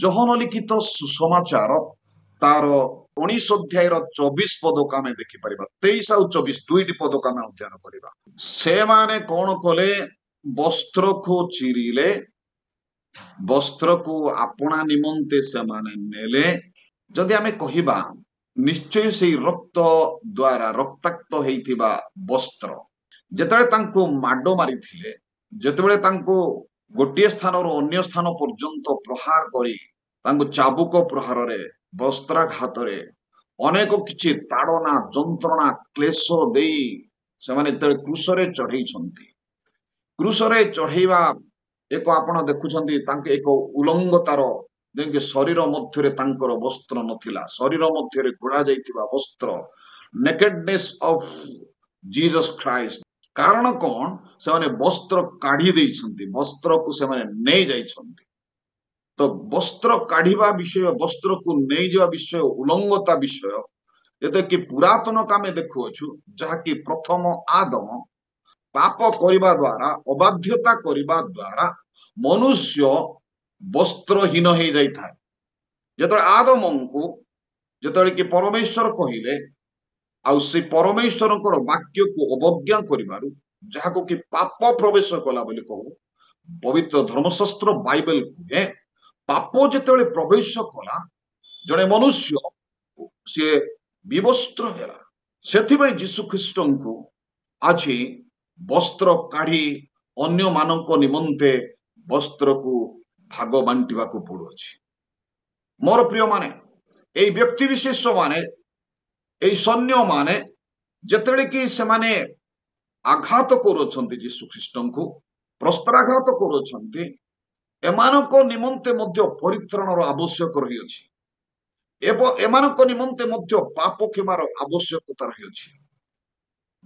ଯୋହନ ଲିଖିତ ସୁସମାଚାର ତାର 19 ଅଧ୍ୟାୟର 24 ପଦକୁ ଆମେ ଦେଖିପାରିବା। 23 ଆଉ 24 ଦୁଇଟି ପଦକୁ ଆମେ ଅଧ୍ୟୟନ କରିବା। ସେମାନେ କଣ କଲେ? ବସ୍ତ୍ରକୁ ଚିରିଲେ, ବସ୍ତ୍ରକୁ ଆପଣା ନିମନ୍ତେ ସେମାନେ ନେଲେ। ଯଦି ଆମେ କହିବା ନିଶ୍ଚୟ ସେଇ ରକ୍ତ ଦ୍ୱାରା ରକ୍ତାକ୍ତ ହେଇଥିବା ବସ୍ତ୍ର ଯେତେବେଳେ ତାଙ୍କୁ ମାଡ ମାରିଥିଲେ, ଯେତେବେଳେ ତାଙ୍କୁ ଗୋଟିଏ ସ୍ଥାନରୁ ଅନ୍ୟ ସ୍ଥାନ ପର୍ଯ୍ୟନ୍ତ ପ୍ରହାର କରି ତାଙ୍କୁ ଚାବୁକ ପ୍ରହାରରେ ବସ୍ତ୍ରାଘାତରେ ଅନେକ କିଛି ତାଡ଼ନା ଯନ୍ତ୍ରଣା କ୍ଲେଶ ଦେଇ ସେମାନେ ଯେତେବେଳେ କ୍ରୁଶରେ ଚଢେଇଛନ୍ତି, କ୍ରୁଶରେ ଚଢେଇବା ଏକ ଆପଣ ଦେଖୁଛନ୍ତି ତାଙ୍କ ଏକ ଉଲଙ୍ଗତାର, ଯେମିତି ଶରୀର ମଧ୍ୟରେ ତାଙ୍କର ବସ୍ତ୍ର ନଥିଲା, ଶରୀର ମଧ୍ୟରେ ଘୋଡ଼ା ଯାଇଥିବା ବସ୍ତ୍ର, ନେକେଡନେସ୍ ଅଫ୍ ଜିସସ୍ ଖ୍ରାଇଷ୍ଟ। କାରଣ କଣ? ସେମାନେ ବସ୍ତ୍ର କାଢି ଦେଇଛନ୍ତି, ବସ୍ତ୍ରକୁ ସେମାନେ ନେଇ ଯାଇଛନ୍ତି। ତ ବସ୍ତ୍ର କାଢିବା ବିଷୟ, ବସ୍ତ୍ରକୁ ନେଇଯିବା ବିଷୟ, ଉଲଙ୍ଗତା ବିଷୟ ଯେତେକି ପୁରାତନକୁ ଆମେ ଦେଖୁଅଛୁ, ଯାହାକି ପ୍ରଥମ ଆଦମ ପାପ କରିବା ଦ୍ୱାରା, ଅବାଧ୍ୟତା କରିବା ଦ୍ୱାରା ମନୁଷ୍ୟ ବସ୍ତ୍ରହୀନ ହେଇଯାଇଥାଏ। ଯେତେବେଳେ ଆଦମଙ୍କୁ ଯେତେବେଳେ କି ପରମେଶ୍ୱର କହିଲେ, ଆଉ ସେ ପରମେଶ୍ୱରଙ୍କର ବାକ୍ୟକୁ ଅବଜ୍ଞା କରିବାରୁ ଯାହାକୁ କି ପାପ ପ୍ରବେଶ କଲା ବୋଲି କହୁ, ପବିତ୍ର ଧର୍ମଶାସ୍ତ୍ର ବାଇବେଲ କୁହେ, ପାପ ଯେତେବେଳେ ପ୍ରବେଶ କଲା ଜଣେ ମନୁଷ୍ୟ ସିଏ ବିବସ୍ତ୍ର ହେଲା। ସେଥିପାଇଁ ଯୀଶୁ ଖ୍ରୀଷ୍ଟଙ୍କୁ ଆଜି ବସ୍ତ୍ର କାଢି ଅନ୍ୟମାନଙ୍କ ନିମନ୍ତେ ବସ୍ତ୍ରକୁ ଭାଗ ବାଣ୍ଟିବାକୁ ପଡୁଅଛି। ମୋର ପ୍ରିୟ ମାନେ, ଏଇ ବ୍ୟକ୍ତି ବିଶେଷ ମାନେ, ଏଇ ସୈନ୍ୟମାନେ ଯେତେବେଳେ କି ସେମାନେ ଆଘାତ କରୁଅଛନ୍ତି ଯୀଶୁ ଖ୍ରୀଷ୍ଟଙ୍କୁ, ପ୍ରସ୍ତ୍ରାଘାତ କରୁଅଛନ୍ତି, ଏମାନଙ୍କ ନିମନ୍ତେ ମଧ୍ୟ ପରିତ୍ରାଣର ଆବଶ୍ୟକ ରହିଅଛି ଏବଂ ଏମାନଙ୍କ ନିମନ୍ତେ ମଧ୍ୟ ପାପ କ୍ଷମାର ଆବଶ୍ୟକତା ରହିଅଛି।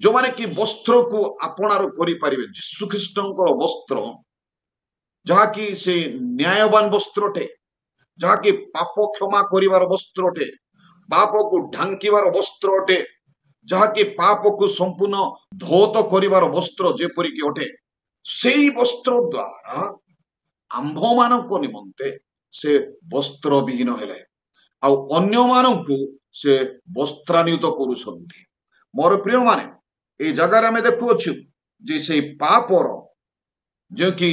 ଯୋଉମାନେ କି ବସ୍ତ୍ରକୁ ଆପଣାର କରିପାରିବେ, ଯୀଶୁ ଖ୍ରୀଷ୍ଟଙ୍କର ବସ୍ତ୍ର ଯାହାକି ସେ ନ୍ୟାୟବାନ ବସ୍ତ୍ରଟେ, ଯାହାକି ପାପ କ୍ଷମା କରିବାର ବସ୍ତ୍ରଟେ, ପାପକୁ ଢାଙ୍କିବାର ବସ୍ତ୍ର ଅଟେ, ଯାହାକି ପାପକୁ ସମ୍ପୂର୍ଣ୍ଣ ଧୌତ କରିବାର ବସ୍ତ୍ର ଯେପରିକି ଅଟେ, ସେଇ ବସ୍ତ୍ର ଦ୍ୱାରା ଆମ୍ଭମାନଙ୍କ ନିମନ୍ତେ ସେ ବସ୍ତ୍ର ବିହୀନ ହେଲେ ଆଉ ଅନ୍ୟମାନଙ୍କୁ ସେ ବସ୍ତ୍ରାନ୍ୱିତ କରୁଛନ୍ତି। ମୋର ପ୍ରିୟ ମାନେ, এই ଜାଗାରେ ଆମେ ଦେଖୁଅଛୁ ଯେ ସେଇ ପାପର ଯେ କି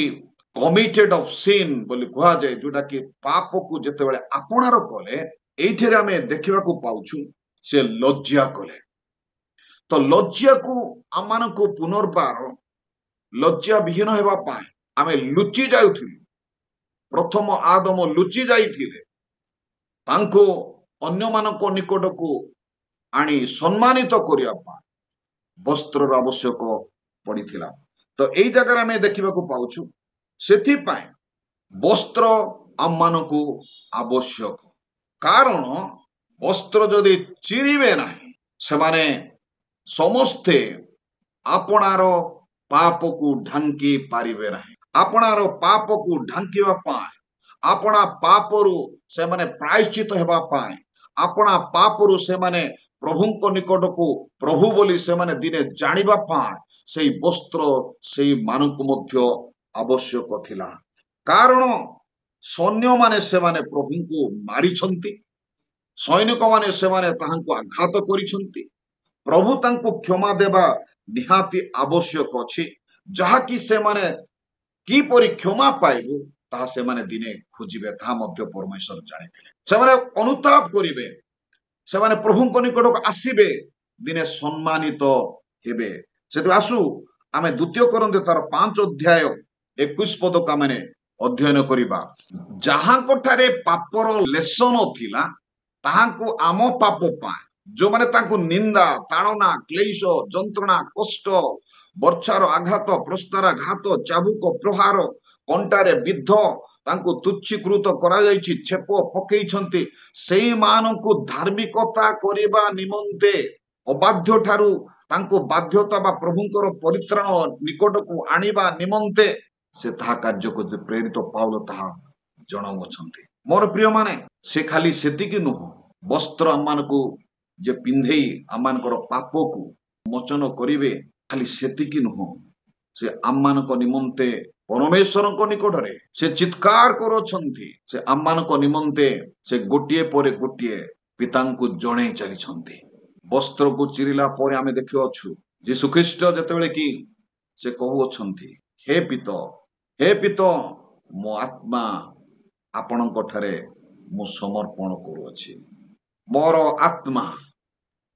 କମିଟେଡ ଅଫ ସିନ୍ ବୋଲି କୁହାଯାଏ, ଯୋଉଟା କି ପାପକୁ ଯେତେବେଳେ ଆପଣାର କଲେ, ଏଇଥିରେ ଆମେ ଦେଖିବାକୁ ପାଉଛୁ ସେ ଲଜ୍ଜା କଲେ। ତ ଲଜ୍ଜାକୁ ଆମମାନଙ୍କୁ ପୁନର୍ବାର ଲଜ୍ଜା ବିହୀନ ହେବା ପାଇଁ ଆମେ ଲୁଚି ଯାଉଥିଲୁ। ପ୍ରଥମ ଆଦମ ଲୁଚି ଯାଇଥିଲେ, ତାଙ୍କୁ ଅନ୍ୟମାନଙ୍କ ନିକଟକୁ ଆଣି ସମ୍ମାନିତ କରିବା ପାଇଁ ବସ୍ତ୍ରର ଆବଶ୍ୟକ ପଡିଥିଲା। ତ ଏଇ ଜାଗାରେ ଆମେ ଦେଖିବାକୁ ପାଉଛୁ, ସେଥିପାଇଁ ବସ୍ତ୍ର ଆମମାନଙ୍କୁ ଆବଶ୍ୟକ। କାରଣ ବସ୍ତ୍ର ଯଦି ଚିରିବେ ନାହିଁ, ସେମାନେ ସମସ୍ତେ ଆପଣାର ପାପକୁ ଢାଙ୍କି ପାରିବେ ନାହିଁ। ଆପଣାର ପାପକୁ ଢାଙ୍କିବା ପାଇଁ, ଆପଣା ପାପରୁ ସେମାନେ ପ୍ରାୟଶ୍ଚିତ ହେବା ପାଇଁ, ଆପଣା ପାପରୁ ସେମାନେ ପ୍ରଭୁଙ୍କ ନିକଟକୁ ପ୍ରଭୁ ବୋଲି ସେମାନେ ଦିନେ ଜାଣିବା ପାଇଁ ସେଇ ବସ୍ତ୍ର ସେଇମାନଙ୍କୁ ମଧ୍ୟ ଆବଶ୍ୟକ ଥିଲା। କାରଣ ସୈନ୍ୟମାନେ ସେମାନେ ପ୍ରଭୁଙ୍କୁ ମାରିଛନ୍ତି, ସୈନିକମାନେ ସେମାନେ ତାହାଙ୍କୁ ଆଘାତ କରିଛନ୍ତି। ପ୍ରଭୁ ତାଙ୍କୁ କ୍ଷମା ଦେବା ନିହାତି ଆବଶ୍ୟକ ଅଛି, ଯାହାକି ସେମାନେ କିପରି କ୍ଷମା ପାଇବୁ ତାହା ସେମାନେ ଦିନେ ଖୋଜିବେ, ତାହା ମଧ୍ୟ ପରମେଶ୍ୱର ଜାଣିଥିଲେ। ସେମାନେ ଅନୁତାପ କରିବେ, ସେମାନେ ପ୍ରଭୁଙ୍କ ନିକଟକୁ ଆସିବେ, ଦିନେ ସମ୍ମାନିତ ହେବେ। ସେଠୁ ଆସୁ ଆମେ ଦ୍ୱିତୀୟ କରନ୍ଥୀ ତାର 5 ଅଧ୍ୟାୟ 21 ପଦକୁ ଆମେ ଅଧ୍ୟୟନ କରିବା। ଯାହାଙ୍କଠାରେ ପାପର ଲେଶ ନଥିଲା, ତାହାଙ୍କୁ ଆମ ପାପ ପାଇଁ, ଯୋଉମାନେ ତାଙ୍କୁ ନିନ୍ଦା, ତାଡ଼ନା, କ୍ଲେଶ, ଯନ୍ତ୍ରଣା, କଷ୍ଟ, ବର୍ଚ୍ଛାର ଆଘାତ, ପ୍ରସ୍ତାରାଘାତ, ଚାବୁକ ପ୍ରହାର, କଣ୍ଟାରେ ବିଦ୍ଧ ତାଙ୍କୁ ତୁଚ୍ଛୀକୃତ କରାଯାଇଛି, ଛେପ ପକେଇଛନ୍ତି, ସେଇମାନଙ୍କୁ ଧାର୍ମିକତା କରିବା ନିମନ୍ତେ, ଅବାଧ୍ୟ ଠାରୁ ତାଙ୍କୁ ବାଧ୍ୟତା ବା ପ୍ରଭୁଙ୍କର ପରିତ୍ରାଣ ନିକଟକୁ ଆଣିବା ନିମନ୍ତେ ସେ ତାହା କାର୍ଯ୍ୟ କରୁଥିଲେ। ପ୍ରେରିତ ପାଉଲ ତାହା ଜଣାଉଅଛନ୍ତି। ମୋର ପ୍ରିୟ ମାନେ, ସେ ଖାଲି ସେତିକି ନୁହଁ, ବସ୍ତ୍ର ଆମମାନଙ୍କୁ ଯେ ପିନ୍ଧେଇ ଆମମାନଙ୍କର ପାପକୁ ମୋଚନ କରିବେ, ଖାଲି ସେତିକି ନୁହଁ, से आम्मानक निमंते परमेश्वरक निकटरे से चित्कार करुछंती से आम्मानक निमंते से गोटिए पर गोटिए पितांकु जणे चलीछंती वस्त्र को चिरिला पर आमे देखिअछु यीशुख्रीष्ट जेतेबेले कि से कहउछंती हे पित मो आत्मा आपणक ठारे मु समर्पण करुअछि मोर आत्मा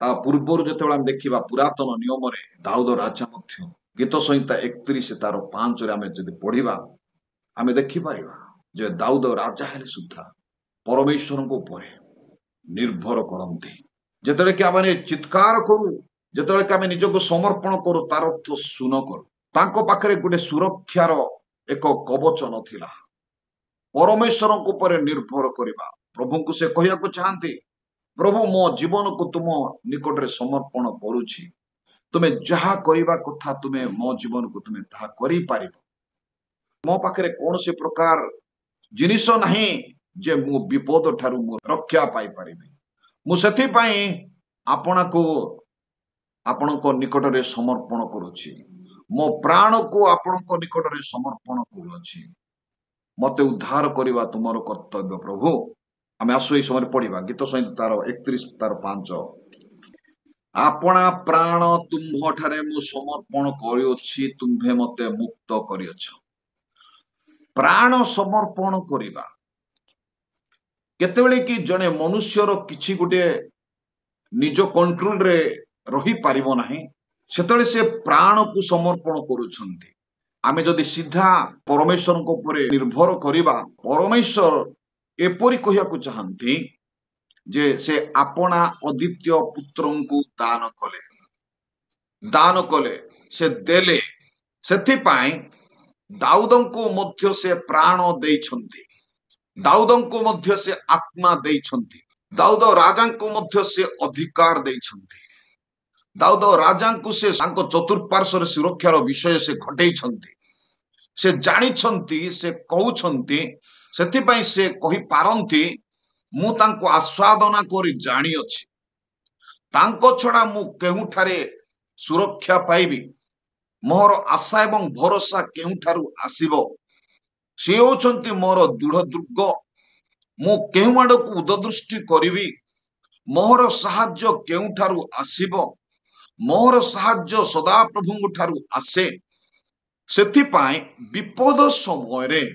ता पूर्वर जेतेबेले आमे देखिबा पुरातन नियम रे दाऊद राजा मध्य गीत संहिता 31 तार 5 रे आमे जदि पढ़िबा आमे देखि परिबा जे दाऊद राजा हेले सुद्धा परमेश्वरक उपरे निर्भर करंती जेतेबेले कि आमे चित्कार करू जेतेबेले कि आमे निजको समर्पण करू तार अर्थ सुन करू तांको पाखरे गुटे सुरक्षार एक कवच नथिला परमेश्वरक उपरे निर्भर करिबा प्रभु को से कहिया को चाहंती प्रभु मो जीवन को तुम निकट रे समर्पण करूछि तुमे जहा करिबा कथा तुमे मो जीवन को तुमे ताहा करि पारिबो मो पाखरे कोनोसी प्रकार जिनिस नहीं जे मु विपद ठारू मु रक्षा पाई परिबे मु सेथि पई आपणको आपणको निकट रे समर्पण करूछि मो प्राण को आपणको निकट रे समर्पण करूछि मते उद्धार करिबा तुमरो कर्तव्य प्रभु आमे आसु ए समय पढ़िबा गीत संहिता तार 31 तार 5 आपणा प्राण तुम्भ ठारे मु समर्पण करियोछि तुम्भे मते मुक्त करियोछ प्राण समर्पण करिबा केतेबेले कि जने मनुष्यर किछि गुटे निज कंट्रोल रे रही पारिबो नाही सेतले से प्राण को समर्पण करूछंती आमे जदि सीधा परमेश्वर को ऊपर निर्भर करिबा परमेश्वर एपरि कहिया को चाहंती जे से आपणा अद्वितीय पुत्रंकु दान कले से देले सेथि पाई दाऊदंको मध्य से प्राण देइछंती दाऊदंको मध्य से आत्मा देइछंती दाऊद राजांको मध्य से अधिकार देइछंती दाऊद राजांको से तांको चतुर्पार्श्वर सुरक्षार विषय से घटेइछंती से जानिछंती से कहउछंती सेथि पाई से कहि पारंती मु तांको आस्वादना करी जानी अछि तांको छडा मु केहुठारे सुरक्षा पाइबी मोर आशा एवं भरोसा केहुठारु आसीबो से होचंती मोर दृढ़ दुर्ग मु केहु आडकु उददृष्टि करिवि मोर साहाय्य केहुठारु आसीबो मोर साहाय्य सदा प्रभुंग ठारु आसे सेथि पाई विपद समय रे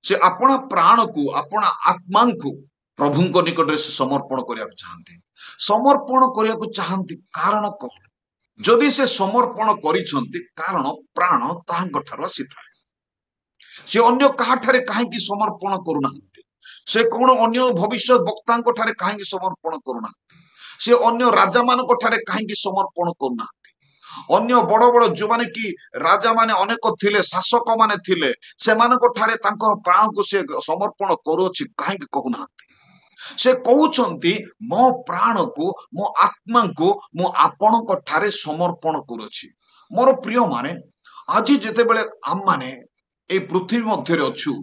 से अपना प्राण को अपना आत्मा को प्रभुंक निकट से समर्पण करिया चाहंती कारण कौन जदि से समर्पण करिसंती कारण प्राण ताहांक ठारु आसीथाय से अन्य काहाठारे काहेकि समर्पण करूनाहांती से कोन अन्य भविष्य वक्तांक ठारे काहेकि समर्पण करूनाहांती से अन्य राजा मानक ठारे काहेकि समर्पण करूनाहांती अन्य बड़ बड़ जो माने कि राजा माने अनेक थिले शासक माने थिले से मानक ठारे तांकर प्राण को से समर्पण करूछि काहेकि कहूनाहांती से कहउछंती मो प्राण को मो आत्मा को मो आपणक ठारे समर्पण करूछि मोर प्रिय माने आज जेतेबेले आम माने ए पृथ्वी मध्य रे अछु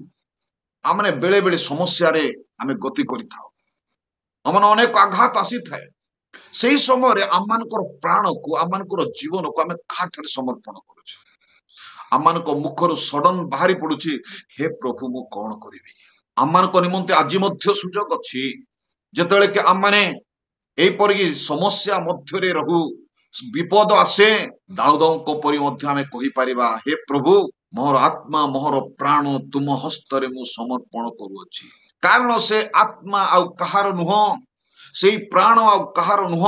आमने बेले बेले समस्या रे आमे गति करिथाउ हमन अनेक आघात आसी थाए सेही समय रे आमानकर प्राण को आमानकर जीवन को आमे काठारे समर्पण करूछु आमानक मुखर सडन बाहरी पडुछि हे प्रभु मु कोन करिवि आमानक निमंते आज मध्य सुजोग अछि जेतेबेले कि आमाने एई परि समस्या मध्य रे रहू विपद आसे दाऊदंको परि मध्य आमे कहि परिबा हे प्रभु मोर आत्मा मोर प्राण तुम हस्तरे मु समर्पण करूछि कारण से आत्मा आउ कहार नुह सेई प्राण आउ कहार नुह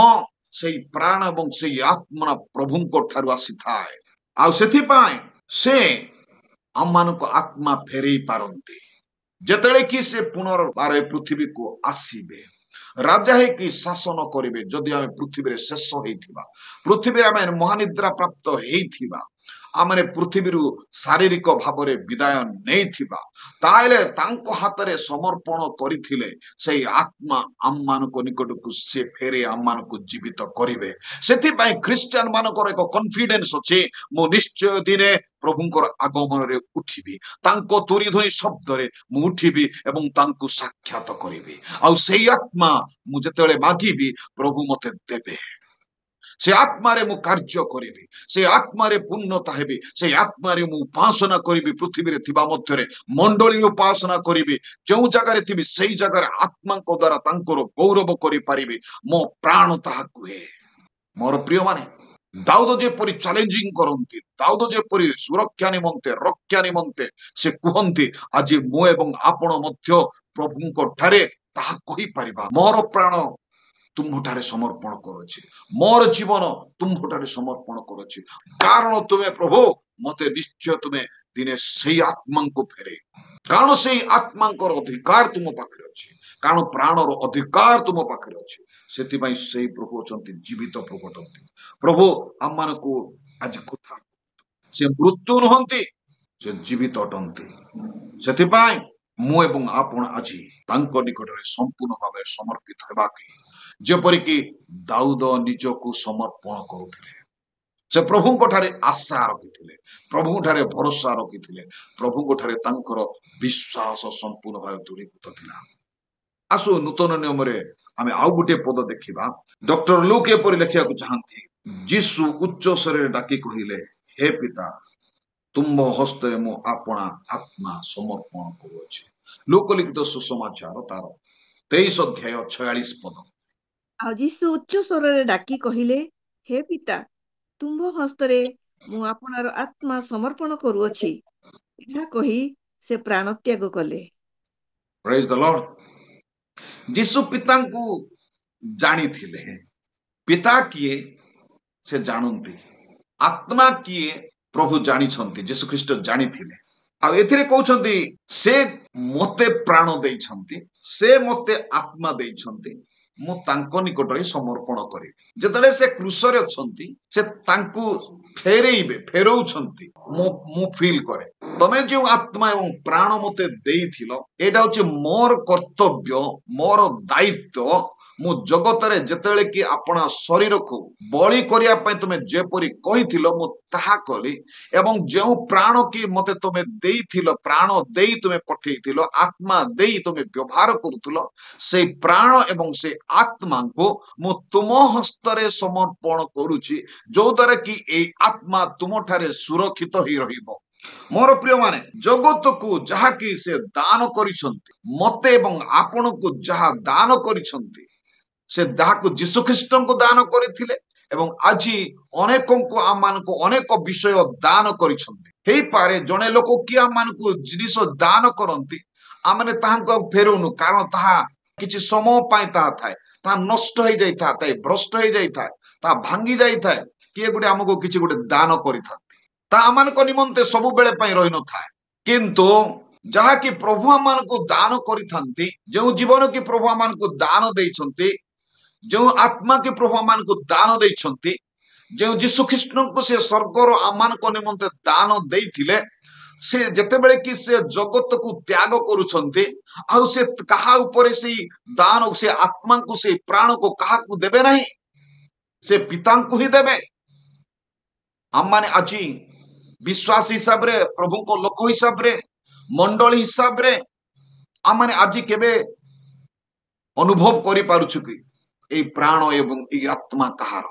सेई प्राण एवं सेई आत्मा प्रभुंको ठारु आसीथाय आउ सेथि पाए से आमानक आत्मा फेरेई पारंती जेतेले कि से पुनर्बार पृथ्वी को आसीबे राजा है कि शासन करिवे जदि आमे पृथ्वी रे शेष हेइथिबा पृथ्वी रे आमे महानिद्रा प्राप्त हेइथिबा आमने पृथ्वी शारीरिक भाव में विदाय नहीं ताले तांको हाथ रे समर्पण करिथिले सेई आत्मा आम मानको निकट को से फेरे आम मानको जीवित करिवे सेथि पई क्रिश्चियन मानकर एक कॉन्फिडेंस अछि मु निश्चय दिने प्रभुंकर आगमन रे उठिबी तांको तुरी धोई शब्द रे मु उठिबी एवं तांको साक्षात करिबी आ सेई आत्मा मु जेतेले मागिबी प्रभु मते देबे से आत्मारे मु कार्य करिबि से आत्मारे पूर्णता हेबि से आत्मारे मु उपासना करिबि पृथ्वी रे थिबा मध्यरे मंडली उपासना करिबि जो जगारे थिबि सेई जगारे आत्मा को द्वारा तांकर गौरव करि पारिबि मो प्राण ताहा कुहे। मोर प्रिय माने दाऊद जेपरि चैलेंजिंग करंती दाऊद जेपरि सुरक्षा निमंते रक्षा निमंते से कुहंती आज मु एवं आपण मध्य प्रभुंको ठारे ताहा कहि परिबा मोर प्राण तुम्हारे समर्पण करुछि मोर जीवन तुम्हारे समर्पण करुछि कारण तुम्हें प्रभु मते निश्चय तुम्हें दिने से आत्मा को फेरे कारण से आत्मा अधिकार तुम पाखे अच्छी कारण प्राणर अधिकार तुम पाखे अच्छी से प्रभु अच्छा जीवित प्रकटती प्रभु आम मान को आज कथा से मृत्यु नुहंती से जीवित अटंती से मु एवं आपण आज तांको निकटरे संपूर्ण भाव समर्पित हेबाकी जेपरिक दाऊद निजको समर्पण करुथिले से प्रभु ठारे आशा रखिथिले प्रभु ठारे भरोसा रखिथिले प्रभु ठारे तांकर विश्वास संपूर्ण भाव दृढ़ीभूत थिला। आसु नूतन नियम रे आमे आउ गुटे पद देखिबा डॉक्टर लूक एपरि लिखिया को चाहंती यीशु उच्च स्वरे डाकी कहिले हे पिता तुम हस्ते मो आपणा आत्मा समर्पण करुछि। लूक लिखित सुसमाचार तार 23 अध्याय 46 पद ଆଉ ଯୀଶୁ ଉଚ୍ଚ ସ୍ୱରରେ ଡାକି କହିଲେ ହେ ପିତା ତୁମ୍ଭ ହସ୍ତରେ ମୁଁ ଆପଣାର ଆତ୍ମା ସମର୍ପଣ କରୁଅଛି। ଏହା କହି ସେ ପ୍ରାଣତ୍ୟାଗ କଲେ। Praise the Lord. यीशु पिता को जानी थिले पिता किए से जानती आत्मा किए प्रभु जानी छंती यीशु ख्रीष्ट जानी थिले आ एथिरे कहउछंती से मते प्राण देई छंती से मते आत्मा देई छंती मु तांको निकटरे समर्पण करी जेतले से क्रूसरे अछंती से तांको फेरेइबे फेरौछंती मु फील करे तमे जो आत्मा एवं प्राण मते देइथिलो एटा होची मोर कर्तव्य मोर दायित्व मु जगतरे जेतेले कि आपना शरीर को बलि करिया पय तुमे जेपरि कहिथिलो मु ताहा कली एवं जो प्राण की मते तुमे देइथिलो प्राण देई तुमे पठेइथिलो आत्मा देई तुमे व्यवहार करूथिलो से प्राण एवं से आत्मा को मु तुम हस्तरे समर्पण करूची जो द्वारा कि ए आत्मा तुम ठारे सुरक्षित ही रहिबो। मोर प्रिय माने जगत को जहा कि से दान करिसंती मते एवं आपण को जहा दान करिसंती से दाह को यीशु ख्रीष्ट को दान करथिले एवं आज अनेकों को आम मान को अनेक विषय दान करिसंती हेई पारे जने लोक कि आम मान को जिनिस दान करंती आमने ताहां फेरुनु कारण ताहा किछि समय पाई ताहा थाए ता नष्ट हो जाई था ताई भ्रष्ट हो जाई था ता भांगी जाई था किए गुटे हमको किछि गुटे दान करिथा ता आमान को निमंते सब बेले पाई रहि न थाए किंतु जहा कि प्रभु आमान को दान करिथांती जो जीवन की प्रभु आमान को दान देइछंती जो आत्मा के प्रभु आमान को दान देइछंती जो यीशु ख्रीष्ट को से स्वर्गर आमान को निमंते दान देइथिले से जते बेले कि से जगत को त्याग करूछंती आ से कहा ऊपर से दान से आत्मा को से प्राण को कहा को देबे नहीं से पिता को ही देबे। हम माने आज विश्वास हिसाब रे प्रभु को लोक हिसाब रे मंडली हिसाब रे हम माने आज केबे अनुभव करि पारुछु कि ए प्राण एवं ए आत्मा कहार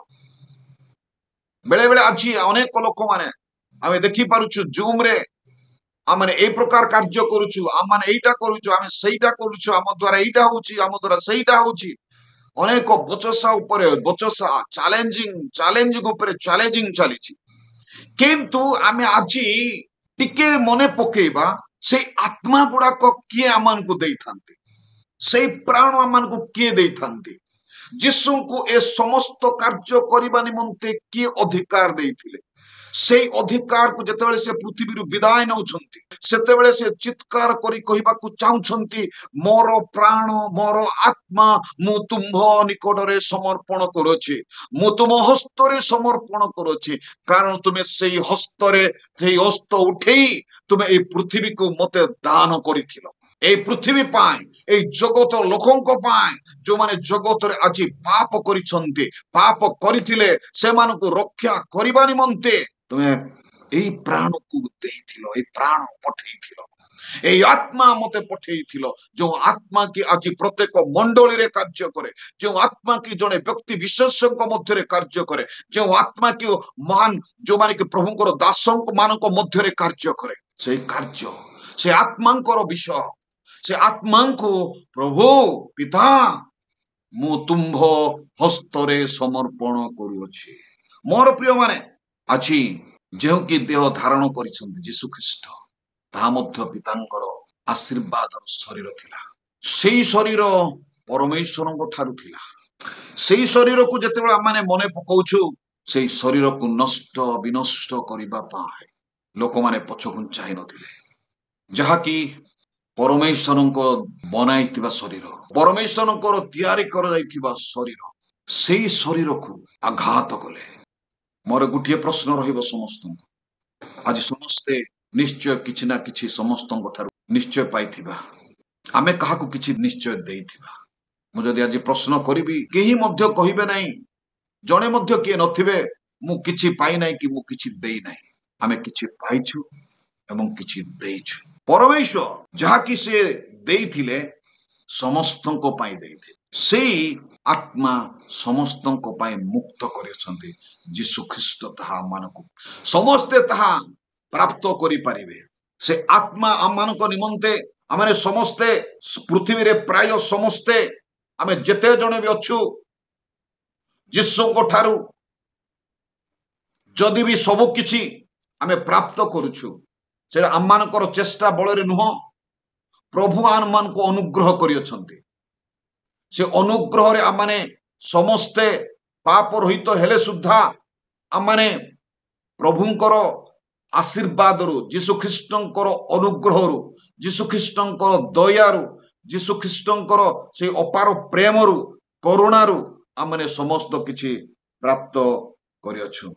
बेले बेले आज अनेक लोक माने आमे देखि पारुछु जूम रे आमे ए प्रकार कार्य करूछु आमे एटा करूछु आमे सेटा करूछु आम द्वारा एटा होउची आम द्वारा सेटा होउची अनेक बचसा ऊपर बचसा चैलेंजिंग ऊपर चैलेंजिंग चलीछि किंतु आमे आज टिके मने पकेबा से आत्मा गुडा को किए आमान को देइथांती से प्राण आमान को किए देइथांती यीशु को ए समस्त कार्य करिबा निमंते किए अधिकार देइथिले से अधिकार को जेतेबेले से पृथ्वी विदाय नउछंती सेतेबेले से चित्कार करी कहिबा को चाहुछंती मोर प्राण मोर आत्मा मु तुंभ निकटरे समर्पण करूछि मु तुम हस्तरे समर्पण करूछि कारण तुमे सेई हस्तरे सेई हस्त उठेई तुमे ए पृथ्वी को मते दान करिथिलो ए पृथ्वी पाई ए जगत लोकंक पाई जो माने जगत रे आज पाप करिसंती पाप करिथिले से मानको रक्षा करिबा निमंते तुम्हें प्राण को देइथिलो ए प्राण पठेइथिलो এই আত্মা মতে পঠেইছিল, যে আত্মা কি আଜି প্রত্যেক মଣ୍ଡଳୀରେ କାର୍ଯ୍ୟ କରେ, যে ଆତ୍ମା କି ଜଣେ ବ୍ୟକ୍ତି ବିଶେଷଙ୍କ ମଧ୍ୟରେ କାର୍ଯ୍ୟ କରେ, যে ଆତ୍ମା କି ମହାନ ଯୋଉମାନେ କି ପ୍ରଭୁଙ୍କର ଦାସ ମାନଙ୍କ ମଧ୍ୟରେ କାର୍ଯ୍ୟ କରେ, ସେଇ କାର୍ଯ୍ୟ ସେ ଆତ୍ମାଙ୍କର ବିଷୟ, ସେ ଆତ୍ମାଙ୍କୁ ପ୍ରଭୁ ପିତା ମୁଁ ତୁମ୍ଭ ହସ୍ତରେ ସମର୍ପଣ କରୁଅଛି। ମୋର ପ୍ରିୟମାନେ, ଆଜି ଯେଉଁ କି ଦେହ ଧାରଣ କରିଛନ୍ତି ଯୀଶୁ ଖ୍ରୀଷ୍ଟ, ତାହା ମଧ୍ୟ ପିତାଙ୍କର ଆଶୀର୍ବାଦର ଶରୀର ଥିଲା। ସେଇ ଶରୀର ପରମେଶ୍ୱରଙ୍କ ଠାରୁ ଥିଲା। ସେଇ ଶରୀରକୁ ଯେତେବେଳେ ଆମେ ମନେ ପକାଉଛୁ, ସେଇ ଶରୀରକୁ ନଷ୍ଟ ବିନଷ୍ଟ କରିବା ପାଇଁ ଲୋକମାନେ ପଛଘୁଞ୍ଚା ନଥିଲେ, ଯାହାକି ପରମେଶ୍ୱରଙ୍କ ବନାଇଥିବା ଶରୀର, ପରମେଶ୍ୱରଙ୍କର ତିଆରି କରାଯାଇଥିବା ଶରୀର, ସେଇ ଶରୀରକୁ ଆଘାତ କଲେ। ମୋର ଗୋଟିଏ ପ୍ରଶ୍ନ ରହିବ ସମସ୍ତଙ୍କୁ, ଆଜି ସମସ୍ତେ ନିଶ୍ଚୟ କିଛି ନା କିଛି ସମସ୍ତଙ୍କ ଠାରୁ ନିଶ୍ଚୟ ପାଇଥିବା, ଆମେ କାହାକୁ କିଛି ନିଶ୍ଚୟ ଦେଇଥିବା। ମୁଁ ଯଦି ଆଜି ପ୍ରଶ୍ନ କରିବି, କେହି ମଧ୍ୟ କହିବେ ନାହିଁ, ଜଣେ ମଧ୍ୟ କିଏ ନଥିବେ ମୁଁ କିଛି ପାଇନାହିଁ କି ମୁଁ କିଛି ଦେଇନାହିଁ। ଆମେ କିଛି ପାଇଛୁ ଏବଂ କିଛି ଦେଇଛୁ। ପରମେଶ୍ୱର ଯାହାକି ସେ ଦେଇଥିଲେ ସମସ୍ତଙ୍କ ପାଇଁ ଦେଇଥିଲେ। ସେଇ ଆତ୍ମା ସମସ୍ତଙ୍କ ପାଇଁ ମୁକ୍ତ କରିଛନ୍ତି ଯୀଶୁ ଖ୍ରୀଷ୍ଟ, ତାହା ଆମମାନଙ୍କୁ ସମସ୍ତେ ତାହା ପ୍ରାପ୍ତ କରିପାରିବେ। ସେ ଆତ୍ମା ଆମମାନଙ୍କ ନିମନ୍ତେ ଆମେ ସମସ୍ତେ ପୃଥିବୀରେ ପ୍ରାୟ ସମସ୍ତେ ଆମେ ଯେତେ ଜଣ ବି ଅଛୁ, ଯୀଶୁଙ୍କ ଠାରୁ ଯଦି ବି ସବୁ କିଛି ଆମେ ପ୍ରାପ୍ତ କରୁଛୁ, ସେଟା ଆମମାନଙ୍କର ଚେଷ୍ଟା ବଳରେ ନୁହଁ, ପ୍ରଭୁ ଆମମାନଙ୍କୁ ଅନୁଗ୍ରହ କରିଅଛନ୍ତି। ସେ ଅନୁଗ୍ରହରେ ଆମମାନେ ସମସ୍ତେ ପାପ ରହିତ ହେଲେ ସୁଦ୍ଧା ଆମମାନେ ପ୍ରଭୁଙ୍କର ଆଶୀର୍ବାଦରୁ, ଯୀଶୁ ଖ୍ରୀଷ୍ଟଙ୍କର ଅନୁଗ୍ରହରୁ, ଯୀଶୁ ଖ୍ରୀଷ୍ଟଙ୍କର ଦୟାରୁ, ଯୀଶୁ ଖ୍ରୀଷ୍ଟଙ୍କର ସେଇ ଅପାର ପ୍ରେମରୁ, କରୁଣାରୁ ଆମମାନେ ସମସ୍ତ କିଛି ପ୍ରାପ୍ତ କରିଅଛୁ।